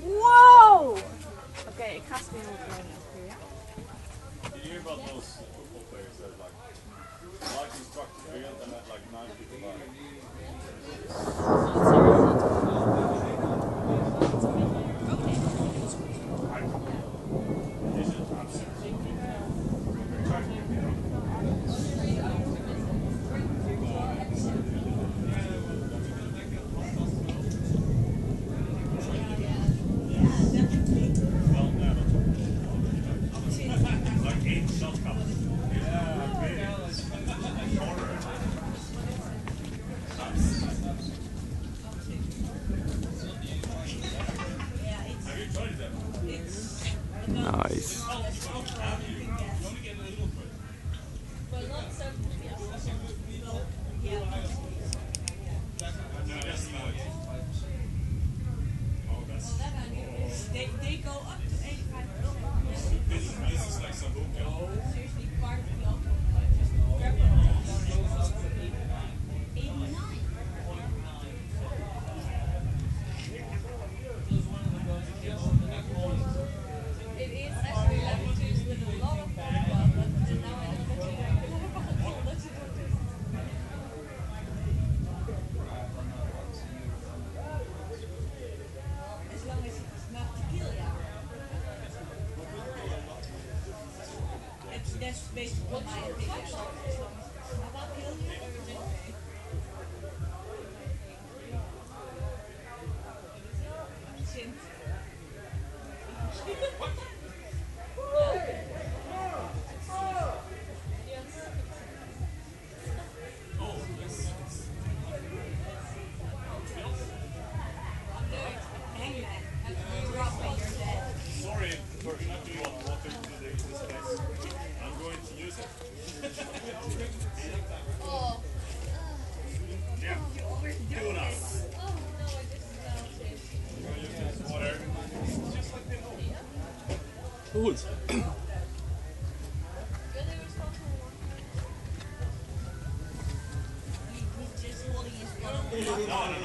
Wow! Oké, ik ga spelen op keer, ja? Did you hear about those football players that like instruct the field and had like 9 people on like 8 shot cups. Yeah, big. Have you tried them? Nice. They go up to 85%. This is like some book. Seriously, part of the alcohol. Just grab it. 89. It is actually level 2 with a lot of alcohol, but now I know that you have to as long as it's not tequila. That's basically my opinion. As long as it's not tequila or is it okay? Sint. Sorry for not doing water to this place. I'm going to use it. Oh. Yeah. Do not. Oh no, this is not it. I'm going to use this water. Just like the old. Goed. Really responsible. He's just holding his phone. No.